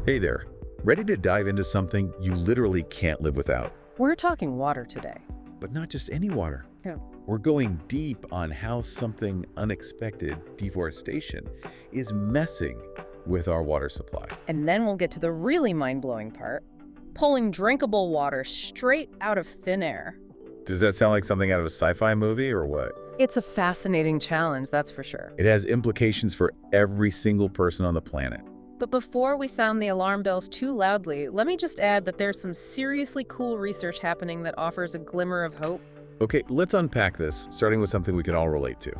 Hey there, ready to dive into something you literally can't live without? We're talking water today. But not just any water. Yeah. We're going deep on how something unexpected, deforestation, is messing with our water supply. And then we'll get to the really mind-blowing part, pulling drinkable water straight out of thin air. Does that sound like something out of a sci-fi movie or what? It's a fascinating challenge, that's for sure. It has implications for every single person on the planet. But before we sound the alarm bells too loudly, let me just add that there's some seriously cool research happening that offers a glimmer of hope. Okay, let's unpack this, starting with something we can all relate to.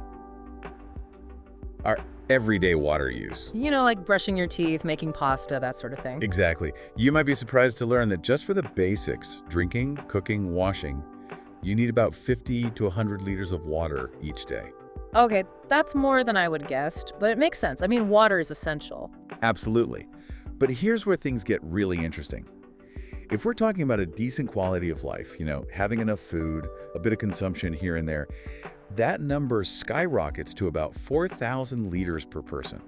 Our everyday water use. You know, like brushing your teeth, making pasta, that sort of thing. Exactly. You might be surprised to learn that just for the basics, drinking, cooking, washing, you need about 50 to 100 liters of water each day. Okay, that's more than I would have guessed, but it makes sense. I mean, water is essential. Absolutely. But here's where things get really interesting. If we're talking about a decent quality of life, having enough food, a bit of consumption here and there, that number skyrockets to about 4,000 liters per person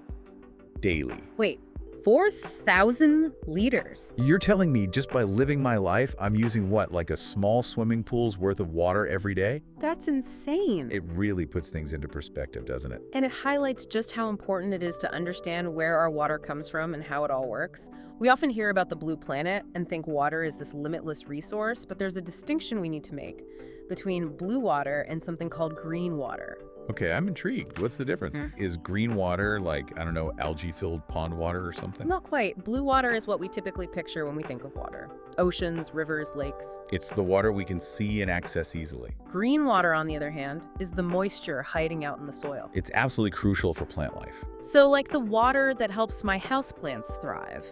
daily. Wait, 4,000 liters? You're telling me just by living my life, I'm using what, like a small swimming pool's worth of water every day? That's insane. It really puts things into perspective, doesn't it? And it highlights just how important it is to understand where our water comes from and how it all works. We often hear about the blue planet and think water is this limitless resource, but there's a distinction we need to make between blue water and something called green water. Okay, I'm intrigued. What's the difference? Is green water like, I don't know, algae-filled pond water or something? Not quite. Blue water is what we typically picture when we think of water. Oceans, rivers, lakes. It's the water we can see and access easily. Green water, on the other hand, is the moisture hiding out in the soil. It's absolutely crucial for plant life. So like the water that helps my houseplants thrive,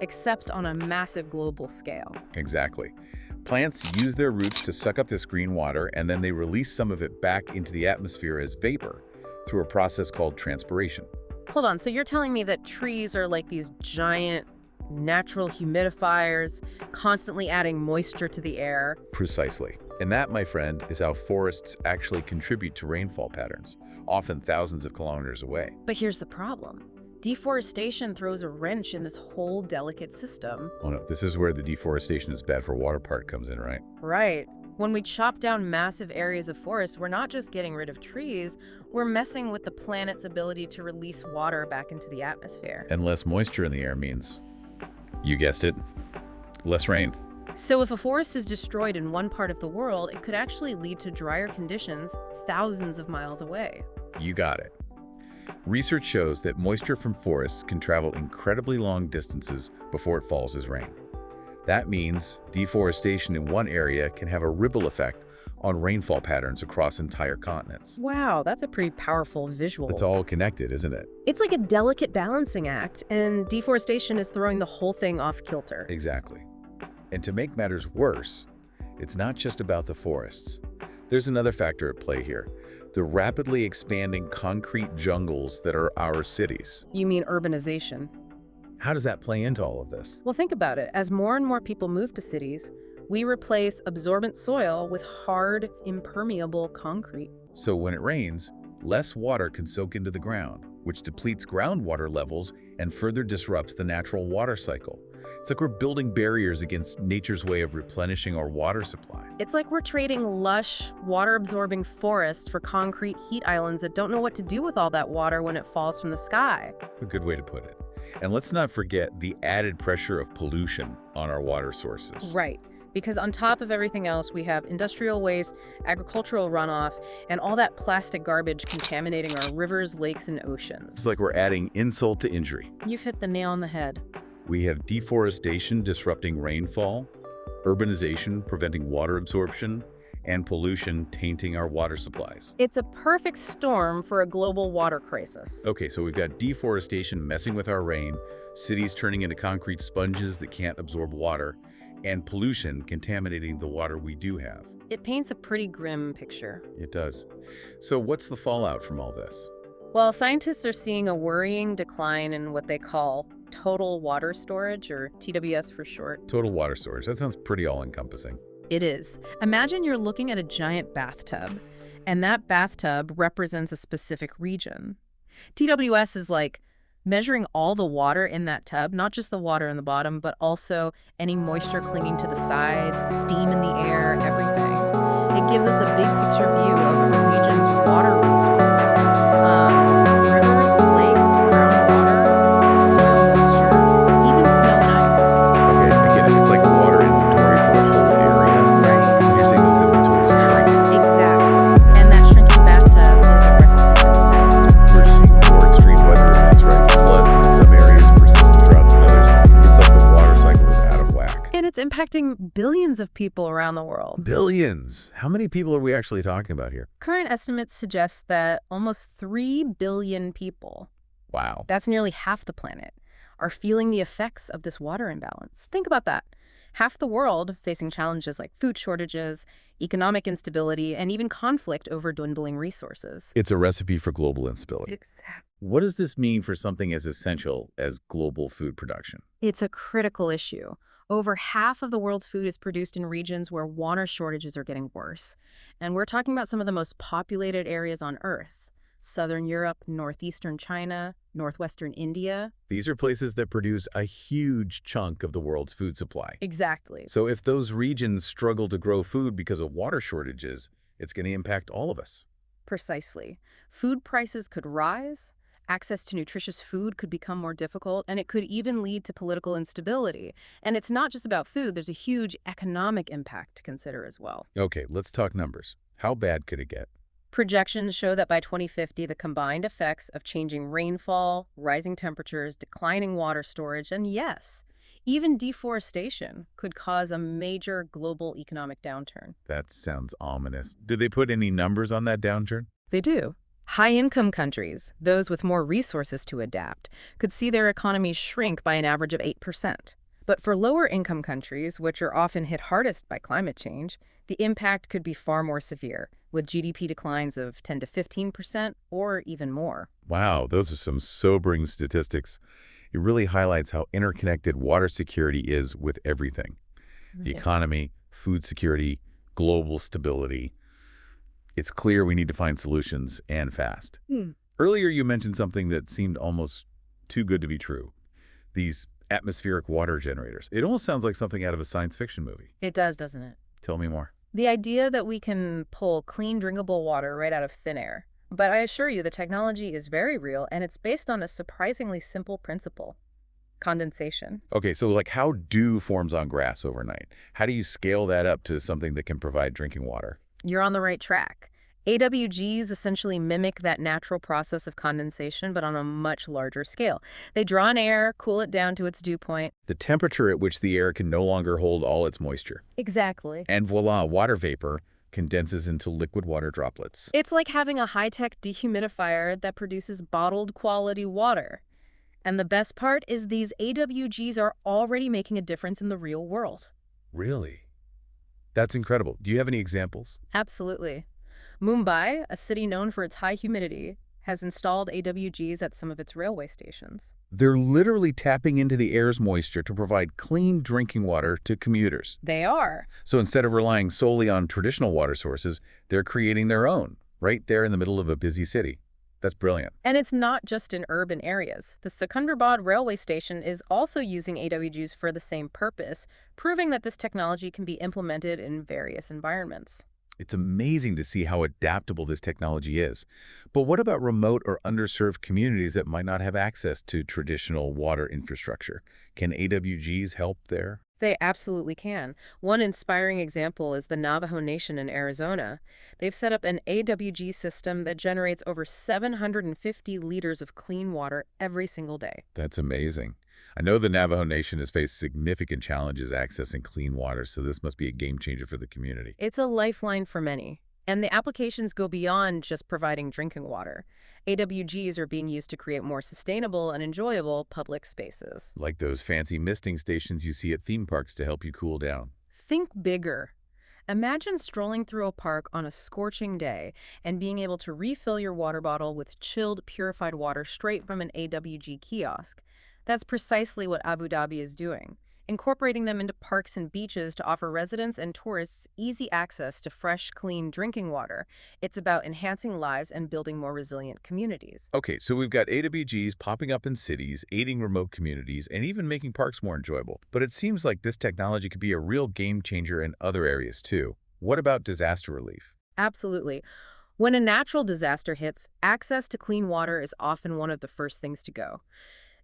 except on a massive global scale. Exactly. Plants use their roots to suck up this green water, and then they release some of it back into the atmosphere as vapor through a process called transpiration. Hold on, so you're telling me that trees are like these giant natural humidifiers, constantly adding moisture to the air? Precisely. And that, my friend, is how forests actually contribute to rainfall patterns, often thousands of kilometers away. But here's the problem. Deforestation throws a wrench in this whole delicate system. Oh no, this is where the deforestation is bad for water part comes in, right? Right. When we chop down massive areas of forest, we're not just getting rid of trees, we're messing with the planet's ability to release water back into the atmosphere. And less moisture in the air means, you guessed it, less rain. So if a forest is destroyed in one part of the world, it could actually lead to drier conditions thousands of miles away. You got it. Research shows that moisture from forests can travel incredibly long distances before it falls as rain. That means deforestation in one area can have a ripple effect on rainfall patterns across entire continents. Wow, that's a pretty powerful visual. It's all connected, isn't it? It's like a delicate balancing act, and deforestation is throwing the whole thing off kilter. Exactly. And to make matters worse, it's not just about the forests. There's another factor at play here. The rapidly expanding concrete jungles that are our cities. You mean urbanization? How does that play into all of this? Well, think about it. As more and more people move to cities, we replace absorbent soil with hard, impermeable concrete. So when it rains, less water can soak into the ground, which depletes groundwater levels and further disrupts the natural water cycle. It's like we're building barriers against nature's way of replenishing our water supply. It's like we're trading lush, water-absorbing forests for concrete heat islands that don't know what to do with all that water when it falls from the sky. A good way to put it. And let's not forget the added pressure of pollution on our water sources. Right. Because on top of everything else, we have industrial waste, agricultural runoff, and all that plastic garbage contaminating our rivers, lakes, and oceans. It's like we're adding insult to injury. You've hit the nail on the head. We have deforestation disrupting rainfall, urbanization preventing water absorption, and pollution tainting our water supplies. It's a perfect storm for a global water crisis. Okay, so we've got deforestation messing with our rain, cities turning into concrete sponges that can't absorb water, and pollution contaminating the water we do have. It paints a pretty grim picture. It does. So what's the fallout from all this? Well, scientists are seeing a worrying decline in what they call total water storage, or TWS for short. Total water storage. That sounds pretty all-encompassing. It is. Imagine you're looking at a giant bathtub, and that bathtub represents a specific region. TWS is like measuring all the water in that tub, not just the water in the bottom, but also any moisture clinging to the sides, the steam in the air, everything. It gives us a big picture view of a region's water resources. Rivers, lakes, groundwater, soil moisture, even snow and ice. Okay, I get it. It's like a water inventory for a whole area. Right. And you're saying those inventories are shrinking. Exactly. And that shrinking bathtub is a recipe for disaster. We're seeing more extreme weather events, right? Floods in some areas, persistent droughts in others. It's like the water cycle is out of whack. And it's impacting billions of people around the world. Billions. How many people are we actually talking about here? Current estimates suggest that almost 3 billion people, Wow. that's nearly half the planet, are feeling the effects of this water imbalance. Think about that. Half the world facing challenges like food shortages, economic instability, and even conflict over dwindling resources. It's a recipe for global instability. Exactly. What does this mean for something as essential as global food production? It's a critical issue. Over half of the world's food is produced in regions where water shortages are getting worse. And we're talking about some of the most populated areas on Earth. Southern Europe, northeastern China, northwestern India. These are places that produce a huge chunk of the world's food supply. Exactly. So if those regions struggle to grow food because of water shortages, it's going to impact all of us. Precisely. Food prices could rise, access to nutritious food could become more difficult, and it could even lead to political instability. And it's not just about food, there's a huge economic impact to consider as well. Okay, let's talk numbers. How bad could it get? Projections show that by 2050, the combined effects of changing rainfall, rising temperatures, declining water storage, and yes, even deforestation could cause a major global economic downturn. That sounds ominous. Did they put any numbers on that downturn? They do. High-income countries, those with more resources to adapt, could see their economies shrink by an average of 8%. But for lower-income countries, which are often hit hardest by climate change, the impact could be far more severe, with GDP declines of 10 to 15% or even more. Wow, those are some sobering statistics. It really highlights how interconnected water security is with everything. The economy, food security, global stability. It's clear we need to find solutions, and fast. Earlier, you mentioned something that seemed almost too good to be true. These atmospheric water generators. It almost sounds like something out of a science fiction movie. It does, doesn't it? Tell me more. The idea that we can pull clean, drinkable water right out of thin air. But I assure you, the technology is very real, and it's based on a surprisingly simple principle: condensation. Okay, so like how dew forms on grass overnight? How do you scale that up to something that can provide drinking water? You're on the right track. AWGs essentially mimic that natural process of condensation, but on a much larger scale. They draw in air, cool it down to its dew point. The temperature at which the air can no longer hold all its moisture. Exactly. And voila, water vapor condenses into liquid water droplets. It's like having a high-tech dehumidifier that produces bottled quality water. And the best part is these AWGs are already making a difference in the real world. Really? That's incredible. Do you have any examples? Absolutely. Mumbai, a city known for its high humidity, has installed AWGs at some of its railway stations. They're literally tapping into the air's moisture to provide clean drinking water to commuters. They are. So instead of relying solely on traditional water sources, they're creating their own, right there in the middle of a busy city. That's brilliant. And it's not just in urban areas. The Secunderabad railway station is also using AWGs for the same purpose, proving that this technology can be implemented in various environments. It's amazing to see how adaptable this technology is. But what about remote or underserved communities that might not have access to traditional water infrastructure? Can AWGs help there? They absolutely can. One inspiring example is the Navajo Nation in Arizona. They've set up an AWG system that generates over 750 liters of clean water every single day. That's amazing. I know the Navajo Nation has faced significant challenges accessing clean water, so this must be a game changer for the community. It's a lifeline for many. And the applications go beyond just providing drinking water. AWGs are being used to create more sustainable and enjoyable public spaces. Like those fancy misting stations you see at theme parks to help you cool down. Think bigger. Imagine strolling through a park on a scorching day and being able to refill your water bottle with chilled, purified water straight from an AWG kiosk. That's precisely what Abu Dhabi is doing. incorporating them into parks and beaches to offer residents and tourists easy access to fresh, clean drinking water. It's about enhancing lives and building more resilient communities. Okay, so we've got AWGs popping up in cities, aiding remote communities, and even making parks more enjoyable. But it seems like this technology could be a real game changer in other areas too. What about disaster relief? Absolutely. When a natural disaster hits, access to clean water is often one of the first things to go.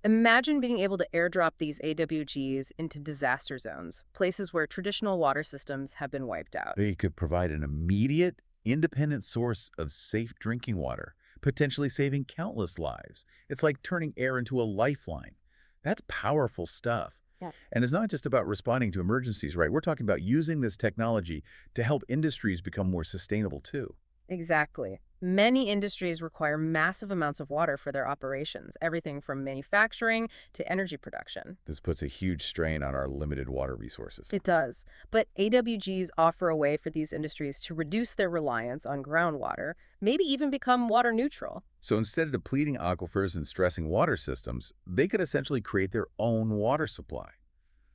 Imagine being able to airdrop these AWGs into disaster zones, places where traditional water systems have been wiped out. They could provide an immediate, independent source of safe drinking water, potentially saving countless lives. It's like turning air into a lifeline. That's powerful stuff. Yeah. And it's not just about responding to emergencies, right? We're talking about using this technology to help industries become more sustainable too. Exactly. Many industries require massive amounts of water for their operations, everything from manufacturing to energy production. This puts a huge strain on our limited water resources. It does. But AWGs offer a way for these industries to reduce their reliance on groundwater, maybe even become water neutral. So instead of depleting aquifers and stressing water systems, they could essentially create their own water supply.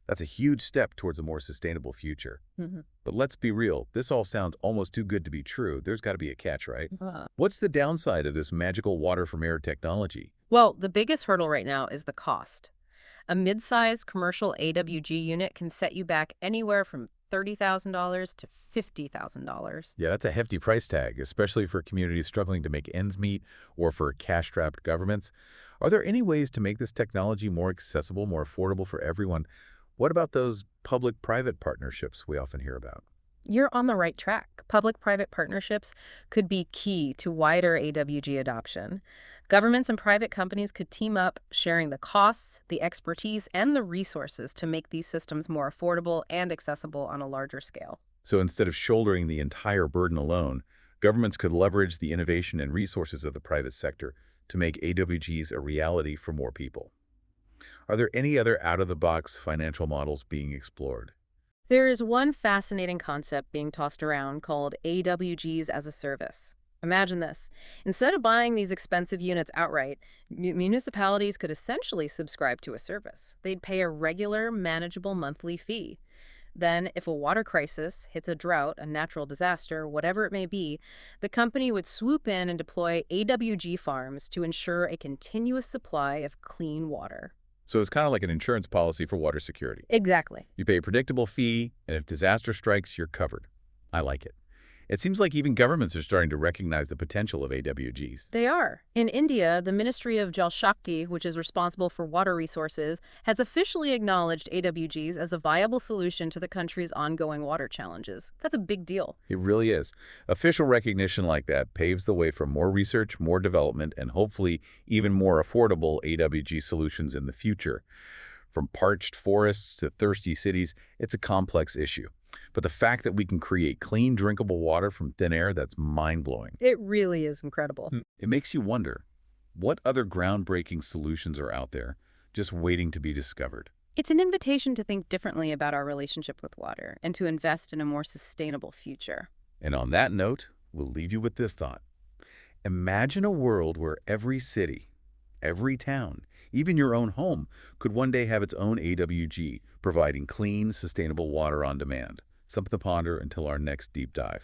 That's a huge step towards a more sustainable future. Mhm. But let's be real, this all sounds almost too good to be true. There's got to be a catch, right? Uh, What's the downside of this magical water from air technology? Well, the biggest hurdle right now is the cost. A mid-sized commercial AWG unit can set you back anywhere from $30,000 to $50,000. Yeah, that's a hefty price tag, especially for communities struggling to make ends meet or for cash-strapped governments. Are there any ways to make this technology more accessible, more affordable for everyone? What about those public-private partnerships we often hear about? You're on the right track. Public-private partnerships could be key to wider AWG adoption. Governments and private companies could team up, sharing the costs, the expertise, and the resources to make these systems more affordable and accessible on a larger scale. So instead of shouldering the entire burden alone, governments could leverage the innovation and resources of the private sector to make AWGs a reality for more people. Are there any other out-of-the-box financial models being explored? There is one fascinating concept being tossed around called AWGs as a service. Imagine this. Instead of buying these expensive units outright, municipalities could essentially subscribe to a service. They'd pay a regular, manageable monthly fee. Then, if a water crisis hits a drought, a natural disaster, whatever it may be, the company would swoop in and deploy AWG farms to ensure a continuous supply of clean water. So it's kind of like an insurance policy for water security. Exactly. You pay a predictable fee, and if disaster strikes, you're covered. I like it. It seems like even governments are starting to recognize the potential of AWGs. They are. In India, the Ministry of Jal Shakti, which is responsible for water resources, has officially acknowledged AWGs as a viable solution to the country's ongoing water challenges. That's a big deal. It really is. Official recognition like that paves the way for more research, more development, and hopefully even more affordable AWG solutions in the future. From parched forests to thirsty cities, it's a complex issue. But the fact that we can create clean, drinkable water from thin air, that's mind-blowing. It really is incredible. It makes you wonder, what other groundbreaking solutions are out there just waiting to be discovered? It's an invitation to think differently about our relationship with water and to invest in a more sustainable future. And on that note, we'll leave you with this thought. Imagine a world where every city, every town, even your own home, could one day have its own AWG, providing clean, sustainable water on demand. Something to ponder until our next deep dive.